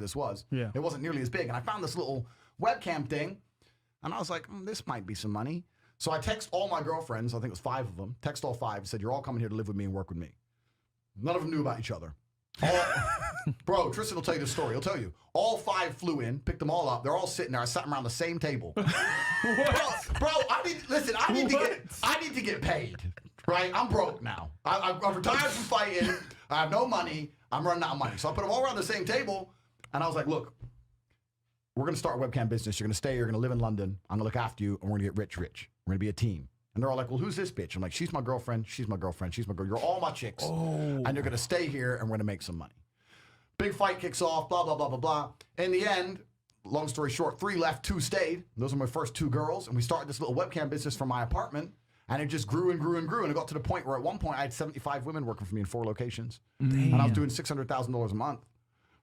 this was. Yeah. It wasn't nearly as big. And I found this little webcam thing, and I was like, this might be some money. So I text all my girlfriends, I think it was 5 of them, text all 5, said, you're all coming here to live with me and work with me. None of them knew about each other. Bro, Tristan will tell you the story. He'll tell you. All 5 flew in, picked them all up. They're all sitting there. I sat them around the same table. Bro, I need to get paid. Right? I'm broke now. I've retired from fighting. I have no money. I'm running out of money. So I put them all around the same table, and I was like, look, we're going to start a webcam business. You're going to stay. You're going to live in London. I'm going to look after you, and we're going to get rich. We're going to be a team. And they're all like, well, who's this bitch? I'm like, she's my girlfriend. She's my girlfriend. She's my girl. You're all my chicks. And you're going to stay here, and we're going to make some money. Big fight kicks off, blah, blah, blah, blah, blah. In the end, long story short, 3 left, 2 stayed. Those are my first 2 girls. And we started this little webcam business from my apartment. And it just grew and grew and grew. And it got to the point where at one point I had 75 women working for me in 4 locations. Damn. And I was doing $600,000 a month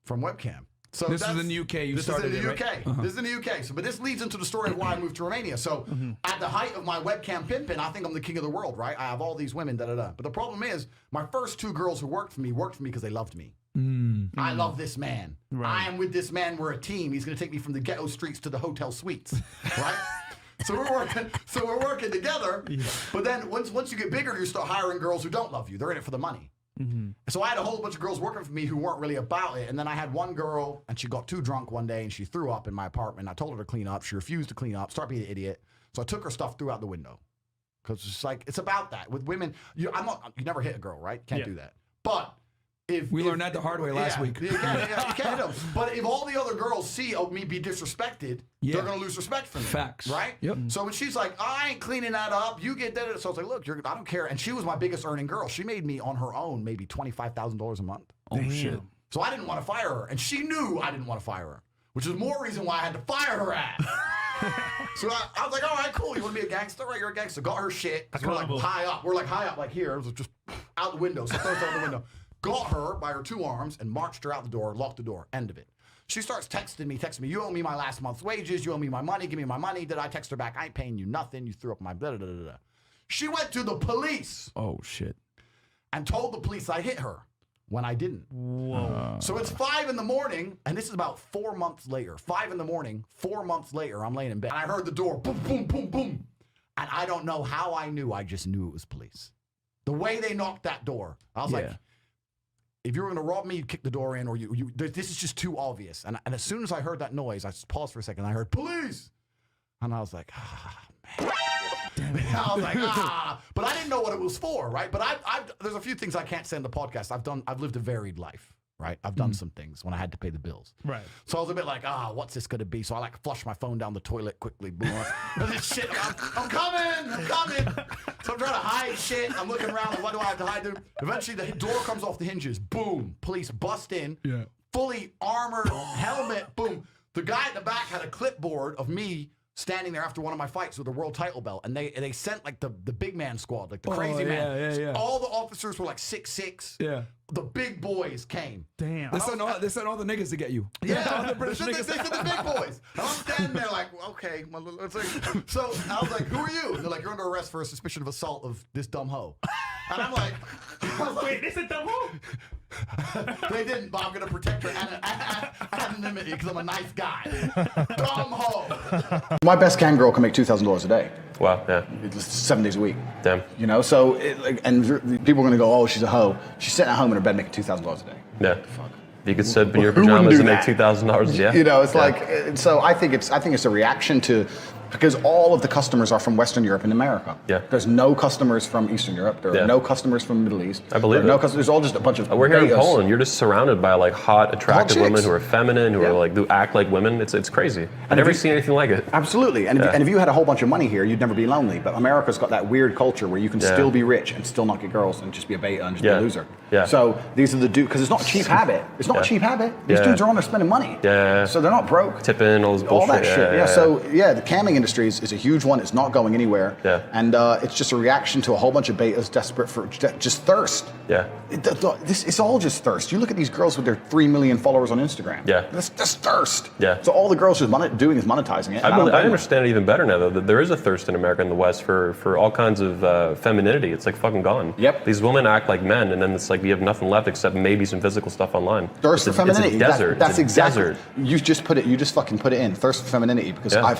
from webcam. So this is in the UK. This is in the UK. Right? This is in the UK. So, but this leads into the story of why I moved to Romania. So at the height of my webcam pimping, I think I'm the king of the world, right? I have all these women, da-da-da. But the problem is my first 2 girls who worked for me because they loved me. I love this man. Right. I am with this man. We're a team. He's going to take me from the ghetto streets to the hotel suites, right? So we're working together. Yeah. But then once you get bigger, you start hiring girls who don't love you. They're in it for the money. So I had a whole bunch of girls working for me who weren't really about it. And then I had one girl, and she got too drunk one day, and she threw up in my apartment. I told her to clean up. She refused to clean up, start being an idiot. So I took her stuff, threw out the window. Because it's like, it's about that. With women, you never hit a girl, right? Can't do that. But we learned that the hard way last week. You can't hit them. But if all the other girls see me be disrespected, they're going to lose respect for me. Facts. Right? Yep. So when she's like, I ain't cleaning that up, you get that. So I was like, look, I don't care. And she was my biggest earning girl. She made me on her own maybe $25,000 a month. Oh, shit. So I didn't want to fire her. And she knew I didn't want to fire her, which is more reason why I had to fire her ass. So I was like, all right, cool. You want to be a gangster? Right, you're a gangster. Got her shit. We're like high up. We're like high up like here. It was just out the window. So throws out the window. Got her by her 2 arms and marched her out the door, locked the door, end of it. She starts texting me, you owe me my last month's wages, you owe me my money, give me my money. Did I text her back? I ain't paying you nothing, you threw up my blah, blah, blah, blah. She went to the police. Oh, shit. And told the police I hit her when I didn't. Whoa. So it's 5 in the morning, and this is about 4 months later. 5 in the morning, 4 months later, I'm laying in bed. And I heard the door, boom, boom, boom, boom. And I don't know how I knew, I just knew it was police. The way they knocked that door, I was like, if you were going to rob me, you'd kick the door in, or this is just too obvious. And as soon as I heard that noise, I paused for a second. I heard police, and I was like, man. I was like, but I didn't know what it was for, right? But there's a few things I can't say in the podcast. I've lived a varied life, right? I've done some things when I had to pay the bills, right? So I was a bit like, what's this going to be? So I like flush my phone down the toilet quickly. Boom. This shit, I'm coming. So I'm trying to hide shit. I'm looking around, like, what do I have to hide? Eventually, the door comes off the hinges. Boom. Police bust in. Yeah. Fully armored, helmet. Boom. The guy at the back had a clipboard of me standing there after one of my fights with a world title belt, and they sent like the big man squad, like the crazy man. Yeah. All the officers were like 6'6". Yeah. The big boys came. Damn. They sent all the niggas to get you. Yeah, all the British niggas. They sent the big boys. And I'm standing there like, okay. So I was like, who are you? And they're like, you're under arrest for a suspicion of assault of this dumb hoe. And I'm like, wait, this is dumb hoe? They didn't, but I'm going to protect her anonymity because I'm a nice guy. Dumb hoe. My best can girl can make $2,000 a day. Wow, yeah. It's 7 days a week. Damn. You know, so, and people are going to go, oh, she's a hoe. She's sitting at home in her bed making $2,000 a day. Yeah. Fuck. You could sit in your pajamas and make $2,000 a day. You know, it's like, so I think it's a reaction to, because all of the customers are from Western Europe and America. Yeah. There's no customers from Eastern Europe. There are no customers from the Middle East. I believe it. No customers. There's all just a bunch of. We're here in Poland. You're just surrounded by like hot, attractive women who are feminine, who act like women. It's crazy. I've never seen anything like it. Absolutely. And if you had a whole bunch of money here, you'd never be lonely. But America's got that weird culture where you can still be rich and still not get girls and just be a beta and just be a loser. Yeah. So these are the dudes, because it's not a cheap habit. It's not a cheap habit. These dudes are on there spending money. Yeah. So they're not broke. Tipping, all this bullshit. All that shit. Yeah. So the camming modeling industry is a huge one. It's not going anywhere. Yeah. And it's just a reaction to a whole bunch of betas desperate for just thirst. Yeah. It's all just thirst. You look at these girls with their 3 million followers on Instagram. Yeah. That's just thirst. Yeah. So all the girls are doing is monetizing it. I understand it even better now, though, that there is a thirst in America and the West for all kinds of femininity. It's like fucking gone. Yep. These women act like men, and then it's like you have nothing left except maybe some physical stuff online. Thirst for femininity. It's a desert. That's exactly. Desert. You just fucking put it in. Thirst for femininity, because I've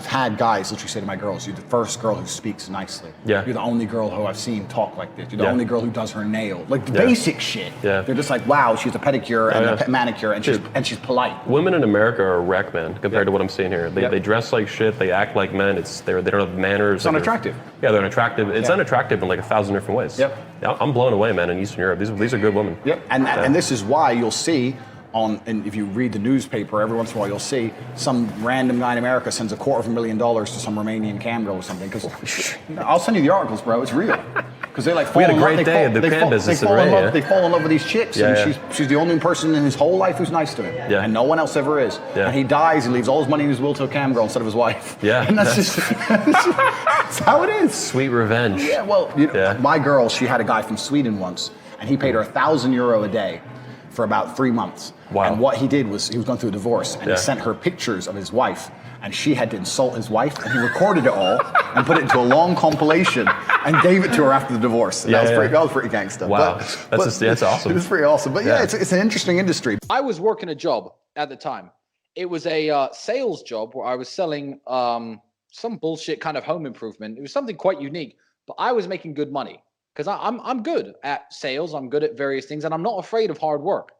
had guys literally say to my girls, "You're the first girl who speaks nicely. Yeah. You're the only girl who I've seen talk like this. You're the Yeah. only girl who does her nail." Like the basic shit. Yeah. They're just like, "Wow, she's a pedicure and a manicure, and she's polite." Women in America are a wreck, man, compared to what I'm seeing here. They dress like shit. They act like men. They don't have manners. It's unattractive. Yeah, they're unattractive. It's unattractive in like 1,000 different ways. Yep. Yeah, I'm blown away, man. In Eastern Europe, these are good women. Yep. And this is why you'll see and if you read the newspaper, every once in a while you'll see some random guy in America sends $250,000 to some Romanian cam girl or something. Because I'll send you the articles, bro. It's real. Because they like We had a great day at the cam business in Romania. They fall in love with these chicks, and she's the only person in his whole life who's nice to him, and no one else ever is. Yeah. And he dies, he leaves all his money in his will to a cam girl instead of his wife. Yeah. And that's just that's how it is. Sweet revenge. Yeah. Well, my girl, she had a guy from Sweden once, and he paid her €1,000 a day for about 3 months. Wow. And what he did was he was going through a divorce, and he sent her pictures of his wife, and she had to insult his wife, and he recorded it all and put it into a long compilation and gave it to her after the divorce. And that was pretty gangster. Wow. That's awesome. It was pretty awesome. But it's an interesting industry. I was working a job at the time. It was a sales job where I was selling some bullshit kind of home improvement. It was something quite unique, but I was making good money because I'm good at sales. I'm good at various things, and I'm not afraid of hard work.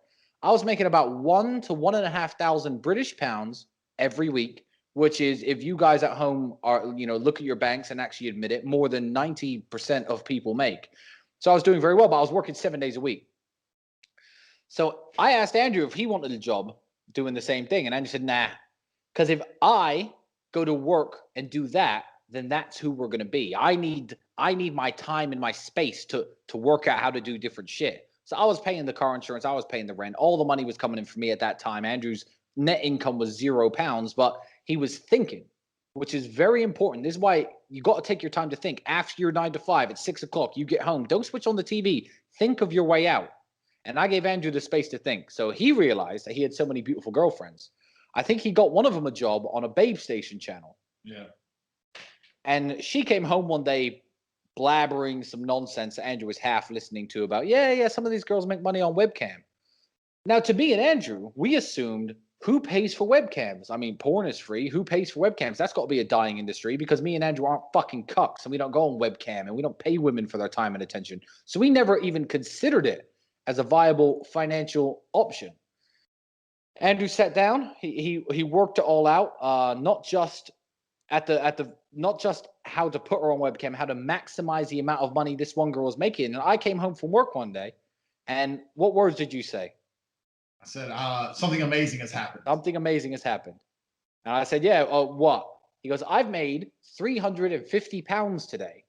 I was making about 1,000 to 1,500 British pounds every week, which is, if you guys at home are, look at your banks and actually admit it, more than 90% of people make. So I was doing very well, but I was working 7 days a week. So I asked Andrew if he wanted a job doing the same thing. And Andrew said, nah, because if I go to work and do that, then that's who we're going to be. I need my time and my space to work out how to do different shit. So I was paying the car insurance. I was paying the rent. All the money was coming in for me at that time. Andrew's net income was £0, but he was thinking, which is very important. This is why you got to take your time to think. After your 9 to 5 at 6 o'clock, you get home. Don't switch on the TV. Think of your way out. And I gave Andrew the space to think. So he realized that he had so many beautiful girlfriends. I think he got one of them a job on a babe station channel. Yeah. And she came home one day blabbering some nonsense that Andrew was half listening to about, some of these girls make money on webcam. Now, to me and Andrew, we assumed, who pays for webcams? I mean, porn is free. Who pays for webcams? That's got to be a dying industry, because me and Andrew aren't fucking cucks, and we don't go on webcam, and we don't pay women for their time and attention. So we never even considered it as a viable financial option. Andrew sat down. He worked it all out, not just how to put her on webcam, how to maximize the amount of money this one girl was making. And I came home from work one day, and what words did you say? I said, something amazing has happened. Something amazing has happened. And I said, yeah, what? He goes, I've made £350 today.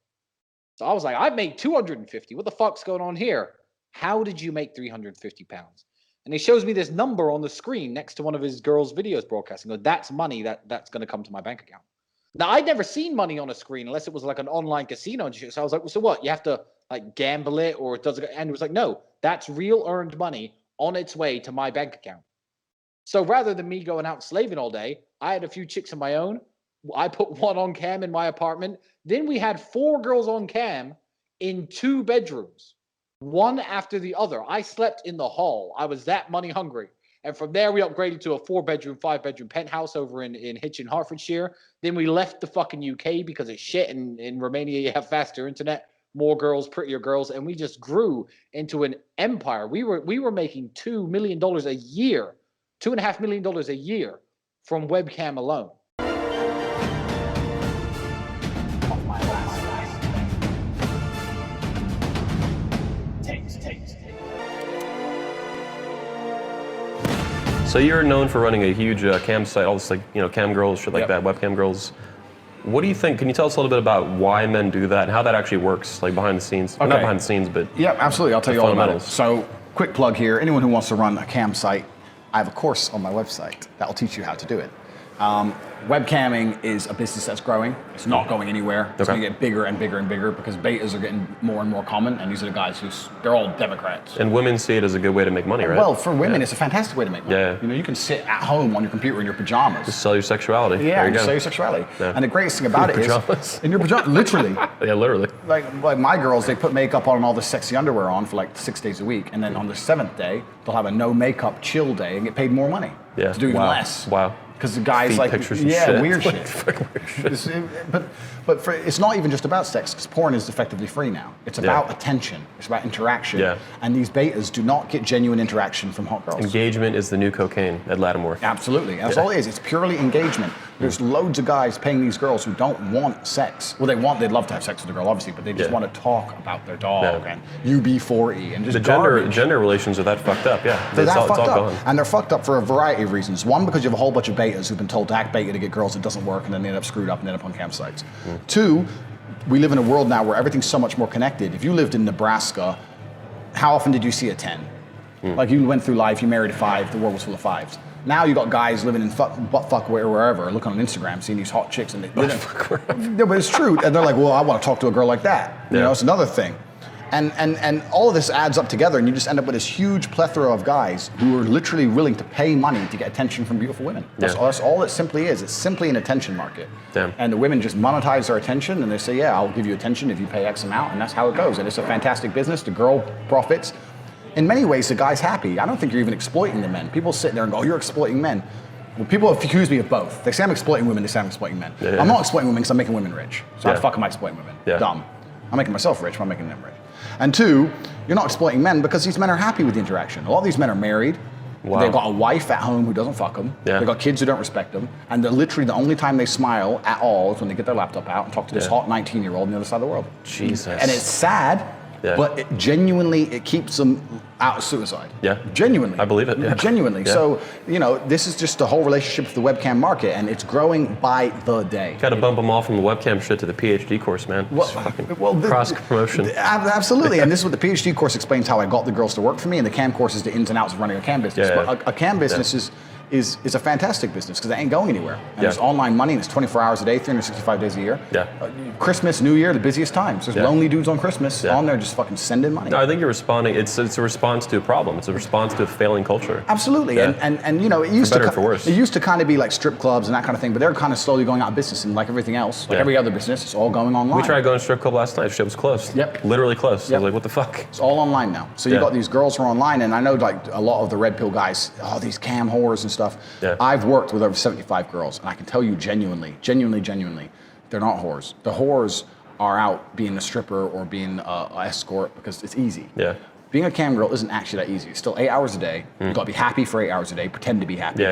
So I was like, I've made 250. What the fuck's going on here? How did you make £350? And he shows me this number on the screen next to one of his girls' videos broadcasting. Goes, that's money that's going to come to my bank account. Now, I'd never seen money on a screen unless it was like an online casino and shit. So I was like, well, so what? You have to like gamble it, or does it? And it was like, no, that's real earned money on its way to my bank account. So rather than me going out slaving all day, I had a few chicks of my own. I put one on cam in my apartment. Then we had 4 girls on cam in 2 bedrooms, one after the other. I slept in the hall. I was that money hungry. And from there, we upgraded to a 4-bedroom, 5-bedroom penthouse over in Hitchin, Hertfordshire. Then we left the fucking UK because it's shit. And in Romania, you have faster internet, more girls, prettier girls. And we just grew into an empire. We were making $2 million a year, $2.5 million a year from webcam alone. So you're known for running a huge cam site, all this cam girls, shit like that, webcam girls. What do you think? Can you tell us a little bit about why men do that and how that actually works, like behind the scenes? Okay. Well, not behind the scenes, but yeah, absolutely. I'll tell you all about it. So, quick plug here. Anyone who wants to run a cam site, I have a course on my website that will teach you how to do it. Webcamming is a business that's growing. It's not going anywhere. It's going to get bigger and bigger and bigger because betas are getting more and more common, and these are the guys they're all Democrats. And women see it as a good way to make money, right? Well, for women, it's a fantastic way to make money. Yeah. You know, you can sit at home on your computer in your pajamas. Just sell your sexuality. Yeah, there you go. sell your sexuality. Yeah. And the greatest thing about it is, in your pajamas, literally. Yeah, literally. Like my girls, they put makeup on and all this sexy underwear on for like 6 days a week, and then on the 7th day, they'll have a no makeup chill day and get paid more money. Yeah. To do even less. Wow. Because the guys Feed like, pictures and shit. weird shit. But it's not even just about sex, because porn is effectively free now. It's about attention. It's about interaction. Yeah. And these betas do not get genuine interaction from hot girls. Engagement is the new cocaine at Lattimore. Absolutely. And that's all it is. It's purely engagement. There's loads of guys paying these girls who don't want sex. Well, they'd love to have sex with a girl, obviously, but they just want to talk about their dog and UB40 and just the gender relations are that fucked up, yeah. They're it's that all fucked up. gone. And they're fucked up for a variety of reasons. One, because you have a whole bunch of betas who've been told to act beta to get girls, it doesn't work, and then they end up screwed up and end up on campsites. Two, we live in a world now where everything's so much more connected. If you lived in Nebraska, how often did you see a 10? Like you went through life, you married a 5, the world was full of 5s. Now you got guys living in buttfuck wherever, looking on Instagram, seeing these hot chicks, and no, but it's true. And they're like, well, I want to talk to a girl like that. You know, it's another thing. And all of this adds up together, and you just end up with this huge plethora of guys who are literally willing to pay money to get attention from beautiful women. That's all it simply is. It's simply an attention market. Damn. And the women just monetize their attention, and they say, yeah, I'll give you attention if you pay X amount, and that's how it goes. And it's a fantastic business. The girl profits. In many ways, the guy's happy. I don't think you're even exploiting the men. People sit there and go, oh, you're exploiting men. Well, people accuse me of both. They say I'm exploiting women, they say I'm exploiting men. I'm not exploiting women because I'm making women rich. So how the fuck am I exploiting women? Dumb. I'm making myself rich, but I'm making them rich. And two, you're not exploiting men because these men are happy with the interaction. A lot of these men are married. Wow. They've got a wife at home who doesn't fuck them. They've got kids who don't respect them. And they're literally the only time they smile at all is when they get their laptop out and talk to this hot 19-year-old on the other side of the world. Jesus. And it's sad, but it keeps them out of suicide. Yeah. Genuinely. I believe it. Yeah. Genuinely. Yeah. So, you know, this is just the whole relationship with the webcam market, and it's growing by the day. Got to bump them all from the webcam shit to the PhD course, man. Cross promotion. Absolutely. And this is what the PhD course explains how I got the girls to work for me, and the cam course is the ins and outs of running a cam business. But a cam business is a fantastic business because it ain't going anywhere. And there's online money, and it's 24 hours a day, 365 days a year. Christmas, New Year, the busiest times. There's lonely dudes on Christmas on there just fucking sending money. No, I think you're responding. It's a response to a problem. It's a response to a failing culture. Absolutely. And you know, it used to kind of be like strip clubs and that kind of thing, but they're kind of slowly going out of business, and like everything else, like every other business, it's all going online. We tried going to a strip club last night. Shit was closed. Literally closed. I was like, what the fuck? It's all online now. So you got these girls who are online, and I know like a lot of the red pill guys, these cam whores and stuff. I've worked with over 75 girls, and I can tell you genuinely, they're not whores. The whores are out being a stripper or being an escort because it's easy. Being a cam girl isn't actually that easy. It's still 8 hours a day. You gotta be happy for 8 hours a day. Pretend to be happy.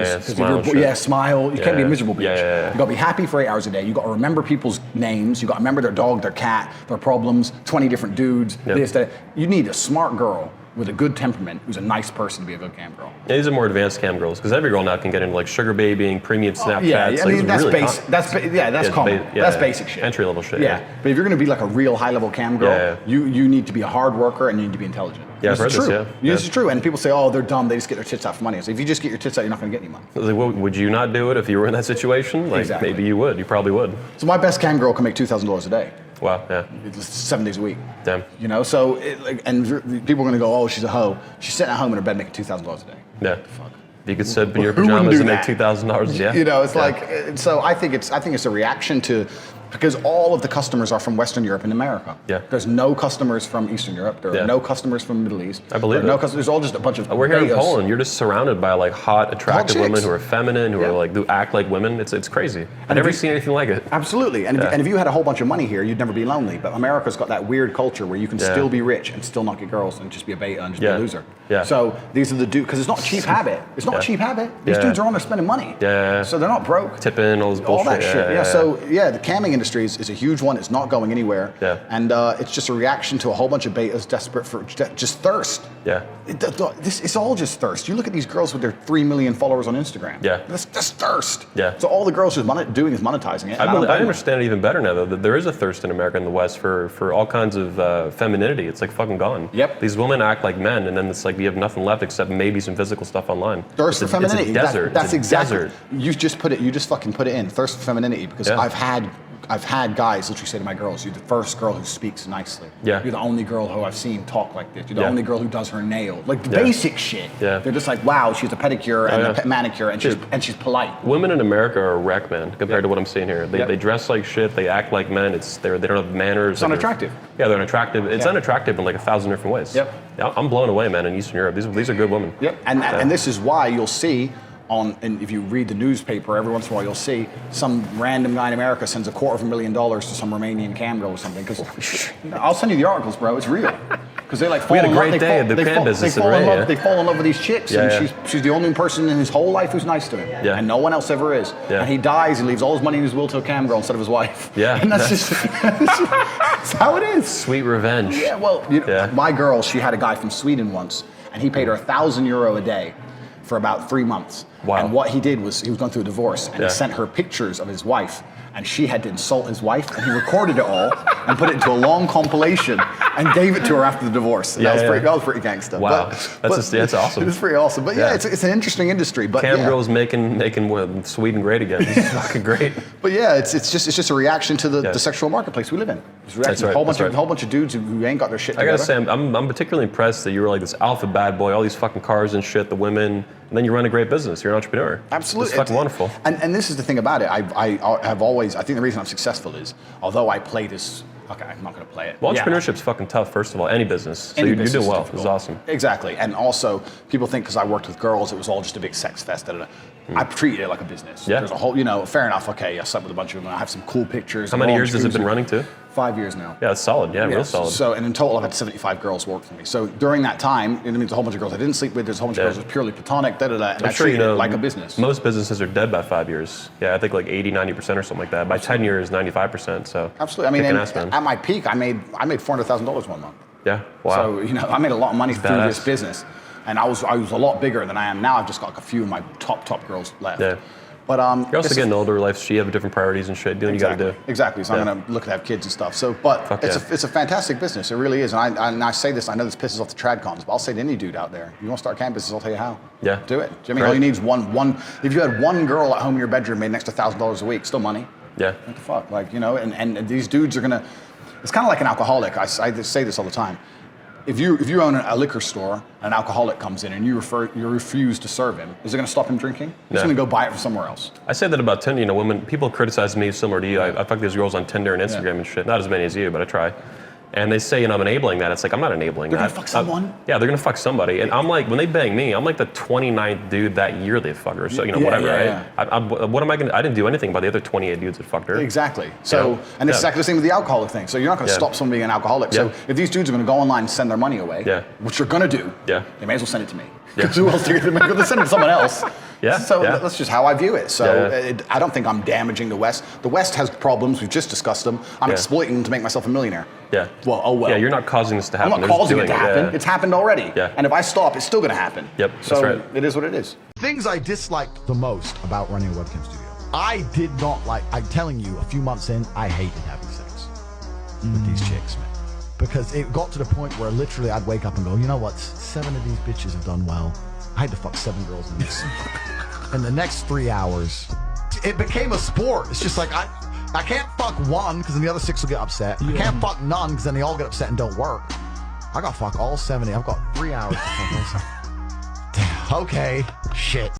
Smile. You can't be a miserable bitch. You gotta be happy for 8 hours a day. You gotta remember people's names. You gotta remember their dog, their cat, their problems. 20 different dudes. This, that. You need a smart girl with a good temperament who's a nice person to be a good cam girl. Yeah, these are more advanced cam girls because every girl now can get into like sugar babying, premium Snapchats. I mean, that's basic. That's common. That's basic shit. Entry level shit. But if you're gonna be like a real high level cam girl, you need to be a hard worker and you need to be intelligent. Yeah, this is true. This is true. And people say, oh, they're dumb. They just get their tits out for money. So if you just get your tits out, you're not gonna get any money. Like, well, would you not do it if you were in that situation? Like maybe you would. You probably would. So my best cam girl can make $2,000 a day. Wow, yeah. It's 7 days a week. Damn. You know, so, and people are going to go, oh, she's a hoe. She's sitting at home in her bed making $2,000 a day. Yeah. Fuck. If you could sit in your pajamas and make $2,000, You know, it's like, so I think it's a reaction to, because all of the customers are from Western Europe and America. There's no customers from Eastern Europe. There are no customers from the Middle East. I believe it. No customers. There's all just a bunch of We're here in Poland. You're just surrounded by like hot, attractive women who are feminine, who are like, who act like women. It's crazy. I've never seen anything like it. Absolutely. And if you had a whole bunch of money here, you'd never be lonely. But America's got that weird culture where you can still be rich and still not get girls and just be a beta and just be a loser. So these are the dudes, because it's not a cheap habit. It's not a cheap habit. These dudes are on there spending money. So they're not broke. Tipping, all this bullshit. All that shit. So the camming industry industry is a huge one. It's not going anywhere. Yeah. And it's just a reaction to a whole bunch of betas desperate for just thirst. Yeah. It's all just thirst. You look at these girls with their 3 million followers on Instagram. Yeah. That's just thirst. Yeah. So all the girls are doing is monetizing it. I understand it even better now, though, that there is a thirst in America and the West for all kinds of femininity. It's like fucking gone. Yep. These women act like men, and then it's like you have nothing left except maybe some physical stuff online. Thirst for femininity. It's a desert. That's exactly. Desert. You just put it. You just fucking put it in. Thirst for femininity, because Yeah. I've had guys literally say to my girls, "You're the first girl who speaks nicely. Yeah. You're the only girl who I've seen talk like this. You're the Yeah. only girl who does her nail. Like the Yeah. basic shit. Yeah. They're just like, wow, she's a pedicure and yeah. a manicure, and she's polite. Women in America are a wreck, man, compared to what I'm seeing here. Yep. They dress like shit. They act like men. They don't have manners. It's unattractive. Yeah, they're unattractive. It's Yeah. unattractive in like 1,000 different ways. Yep. Yeah, I'm blown away, man, in Eastern Europe. These are good women. Yep. And this is why you'll see and if you read the newspaper, every once in a while you'll see some random guy in America sends $250,000 to some Romanian cam girl or something. Because I'll send you the articles, bro. It's real. Because they like fall We had a in love. great day at the cam business They in fall in Ray, love. yeah. They fall in love with these chicks, Yeah, and yeah. she's the only person in his whole life who's nice to him. Yeah. And no one else ever is. Yeah. And he dies. He leaves all his money in his will to a cam girl instead of his wife. Yeah, And that's how it is. Sweet revenge. Yeah. Well, you know, Yeah. my girl, she had a guy from Sweden once, and he paid her €1,000 a day for about 3 months. Wow. And what he did was he was going through a divorce, and Yeah. he sent her pictures of his wife, and she had to insult his wife, and he recorded it all and put it into a long compilation and gave it to her after the divorce. And Yeah, that was pretty gangster. Wow. That's awesome. It's pretty awesome. But yeah, Yeah. it's an interesting industry. But Cam yeah. girls making Sweden great again. This is fucking great. But yeah, it's just a reaction to the sexual marketplace we live in. It's a reaction to right, a whole bunch of dudes who ain't got their shit I together. gotta say, I'm particularly impressed that you were like this alpha bad boy, all these fucking cars and shit, the women, and then you run a great business. You're an entrepreneur. Absolutely. It's fucking wonderful. And this is the thing about it. I have always, I think the reason I'm successful is, although I play this, okay, I'm not going to play it. Well, Yeah. entrepreneurship's fucking tough, first of all, any business. So Any you're business doing is well. difficult. This is awesome. Exactly. And also, people think because I worked with girls, it was all just a big sex fest. Da, da, da. I treated it like a business. Yeah. There's a whole, fair enough. Okay, I slept with a bunch of women. I have some cool pictures. How many years has it been running to? 5 years now. Yeah, it's solid. Yeah, real Yes. solid. So, and in total, I've had 75 girls work for me. So during that time, it means a whole bunch of girls I didn't sleep with. There's a whole bunch of girls that was purely platonic. Da da da. And I I'm sure you treated know it like a business. Most businesses are dead by 5 years. Yeah, I think like 80-90% or something like that. By 10 years, 95%. So Absolutely. I mean, kicking and ass, man. at my peak, I made $400,000 one month. Yeah. Wow. So I made a lot of money through this badass. business, and I was a lot bigger than I am now. I've just got like a few of my top girls left. Yeah. But You're also getting older. Life, you have different priorities and shit. Doing what you got to do. Exactly. So Yeah. I'm gonna look to have kids and stuff. So, but Fuck it's yeah. a fantastic business. It really is. And I say this. I know this pisses off the tradcons, but I'll say to any dude out there, you want to start a cam business? I'll tell you how. Yeah. Do it. Do you know what I mean? Right. All you need is one. If you had one girl at home in your bedroom made an extra $1,000 a week, still money. Yeah. What the fuck? Like, and these dudes are gonna. It's kind of like an alcoholic. I say this all the time. If you own a liquor store, an alcoholic comes in and you refuse to serve him, is it going to stop him drinking? He's No. going to go buy it from somewhere else. I say that about Tinder. Women, people criticize me similar to you. I fuck these girls on Tinder and Instagram and shit. Not as many as you, but I try. And they say, I'm enabling that. It's like, I'm not enabling They're that. gonna fuck someone? Yeah, they're gonna fuck somebody. And I'm like, when they bang me, I'm like the 29th dude that year they fucked her. So, whatever, yeah, right? What am I gonna, I didn't do anything about the other 28 dudes that fucked her. Exactly. So, Yeah. and it's Yeah. exactly the same with the alcoholic thing. So you're not going to Yeah. stop someone being an alcoholic. Yeah. So if these dudes are going to go online and send their money away, Yeah. which you're going to do, Yeah. they may as well send it to me. Yeah. Because who else are they going to send it to someone else? Yeah, So yeah. that's just how I view it. So Yeah. I don't think I'm damaging the West. The West has problems. We've just discussed them. I'm Yeah. exploiting them to make myself a millionaire. Yeah. Well, oh well. Yeah, you're not causing this to happen. I'm not They're just causing it doing to happen. Yeah. It's happened already. Yeah. And if I stop, it's still going to happen. Yep, So that's right. it is what it is. Things I disliked the most about running a webcam studio. I did not like, I'm telling you, a few months in, I hated having sex with these chicks, man. Because it got to the point where literally I'd wake up and go, you know what, 7 of these bitches have done well. I had to fuck 7 girls in this. In the next 3 hours, it became a sport. It's just like, I can't fuck one because then the other 6 will get upset. I can't fuck none because then they all get upset and don't work. I gotta fuck all 70. I've got 3 hours to fuck myself. Damn. Okay, shit.